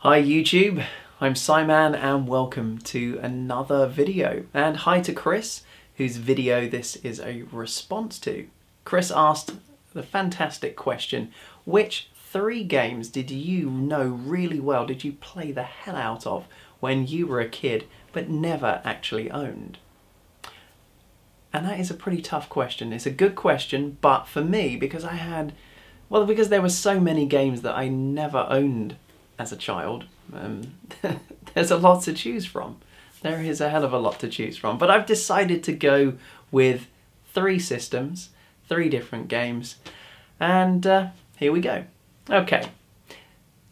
Hi YouTube, I'm Simon and welcome to another video. And hi to Chris, whose video this is a response to. Chris asked the fantastic question, which 3 games did you know really well, did you play the hell out of when you were a kid but never actually owned? And that is a pretty tough question. It's a good question, but for me, because because there were so many games that I never owned as a child, there's a lot to choose from. There is a hell of a lot to choose from. But I've decided to go with 3 systems, 3 different games, and here we go. Okay.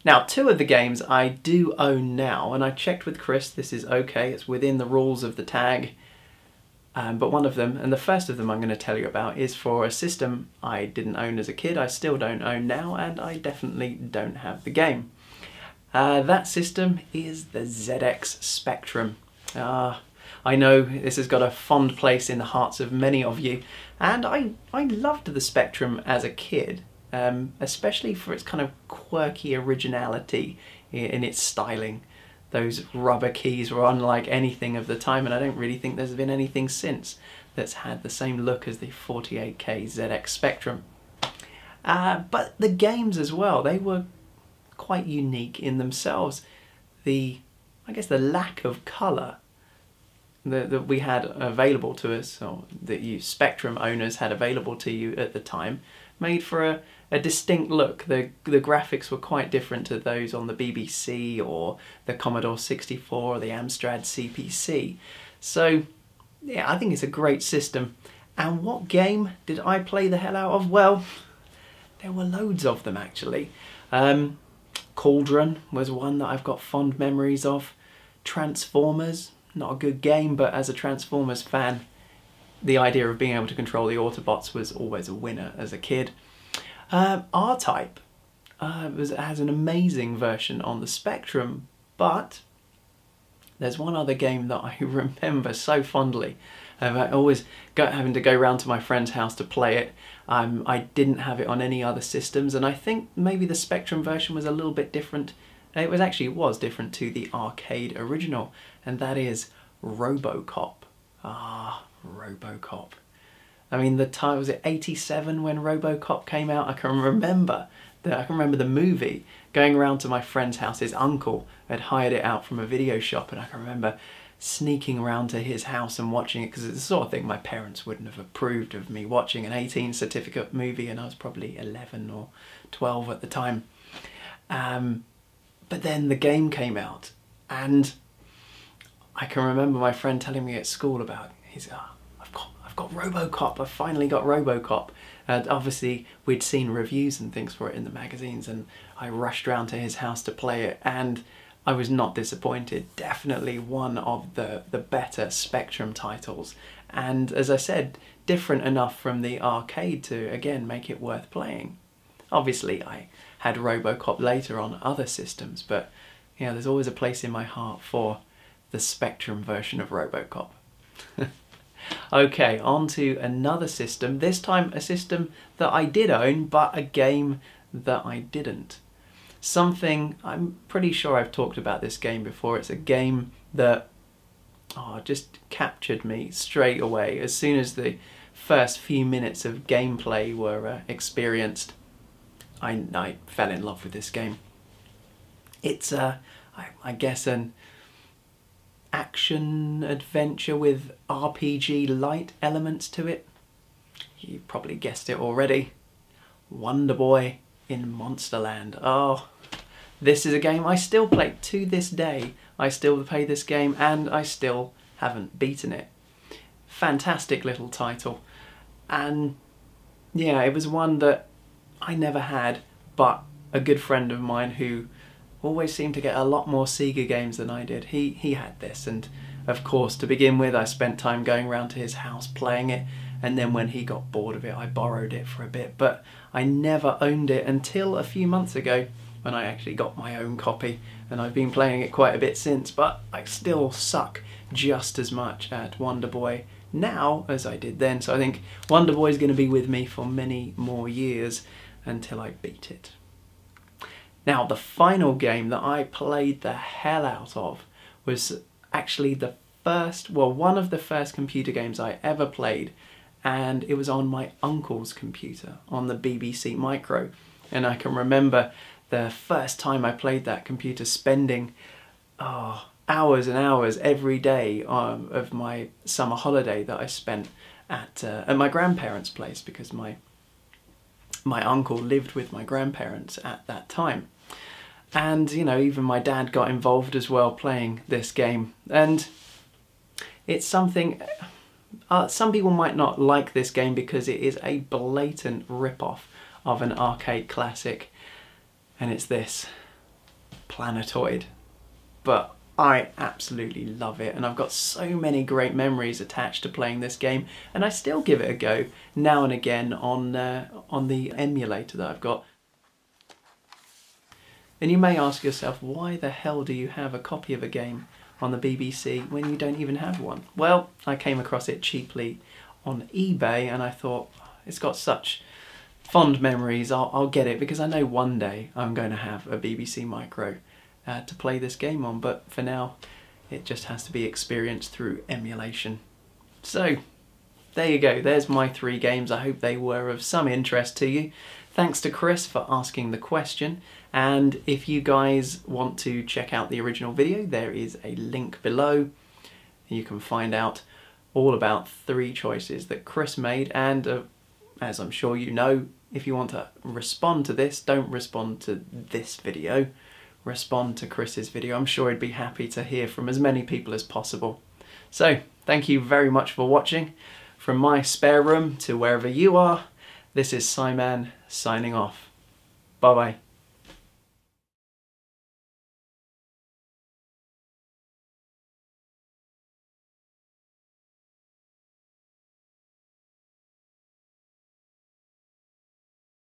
Now, 2 of the games I do own now, and I checked with Chris, this is okay, it's within the rules of the tag. But one of them, and the first of them I'm going to tell you about, is for a system I didn't own as a kid, I still don't own now, and I definitely don't have the game. That system is the ZX Spectrum. I know this has got a fond place in the hearts of many of you, and I loved the Spectrum as a kid, especially for its kind of quirky originality in its styling. Those rubber keys were unlike anything of the time, and I don't really think there's been anything since that's had the same look as the 48K ZX Spectrum. But the games as well, they were quite unique in themselves. I guess the lack of colour that we had available to us, or that you Spectrum owners had available to you at the time, made for a distinct look. The graphics were quite different to those on the BBC or the Commodore 64 or the Amstrad CPC. So yeah, I think it's a great system. And what game did I play the hell out of? Well, there were loads of them actually. Cauldron was one that I've got fond memories of. Transformers, not a good game, but as a Transformers fan, the idea of being able to control the Autobots was always a winner as a kid. R-Type has an amazing version on the Spectrum, but there's one other game that I remember so fondly. I always having to go round to my friend's house to play it. I didn't have it on any other systems, and I think maybe the Spectrum version was a little bit different. It was different to the arcade original, and that is RoboCop. RoboCop. I mean, the time, was it 87 when RoboCop came out? I can remember the movie, going around to my friend's house. His uncle had hired it out from a video shop, and I can remember sneaking around to his house and watching it, because it's the sort of thing my parents wouldn't have approved of me watching, an 18 certificate movie, and I was probably 11 or 12 at the time. But then the game came out, and I can remember my friend telling me at school about it. I've got RoboCop, I've finally got RoboCop. And obviously we'd seen reviews and things for it in the magazines, and I rushed round to his house to play it, and I was not disappointed. Definitely one of the better Spectrum titles, and as I said, different enough from the arcade to again make it worth playing. Obviously I had RoboCop later on other systems, but yeah, there's always a place in my heart for the Spectrum version of RoboCop. Okay, on to another system, this time a system that I did own, but a game that I didn't. Something, I'm pretty sure I've talked about this game before. It's a game that just captured me straight away. As soon as the first few minutes of gameplay were experienced, I fell in love with this game. It's, I guess, an action adventure with RPG light elements to it. You probably guessed it already. Wonder Boy in Monsterland. Oh, this is a game I still play to this day. I still play this game and I still haven't beaten it. Fantastic little title. And yeah, it was one that I never had, but a good friend of mine who always seemed to get a lot more Sega games than I did, he had this, and of course to begin with I spent time going around to his house playing it, and then when he got bored of it I borrowed it for a bit, but I never owned it until a few months ago when I actually got my own copy, and I've been playing it quite a bit since, but I still suck just as much at Wonder Boy now as I did then, so I think Wonder Boy is going to be with me for many more years until I beat it. Now, the final game that I played the hell out of was actually the first, well, one of the first computer games I ever played, and it was on my uncle's computer, on the BBC Micro. And I can remember the first time I played that computer spending hours and hours every day of my summer holiday that I spent at my grandparents' place, because my uncle lived with my grandparents at that time. And, you know, even my dad got involved as well playing this game. And it's something, some people might not like this game because it is a blatant rip-off of an arcade classic. And it's this, Planetoid. But I absolutely love it, and I've got so many great memories attached to playing this game, and I still give it a go now and again on the emulator that I've got. And you may ask yourself, why the hell do you have a copy of a game on the BBC when you don't even have one? Well, I came across it cheaply on eBay, and I thought, it's got such fond memories, I'll get it, because I know one day I'm going to have a BBC Micro to play this game on, but for now it just has to be experienced through emulation. So there you go, there's my 3 games. I hope they were of some interest to you. Thanks to Chris for asking the question, and if you guys want to check out the original video, there is a link below. You can find out all about 3 choices that Chris made, and as I'm sure you know, if you want to respond to this, don't respond to this video, respond to Chris's video. I'm sure he'd be happy to hear from as many people as possible. So thank you very much for watching. From my spare room to wherever you are, this is Simon signing off. Bye bye.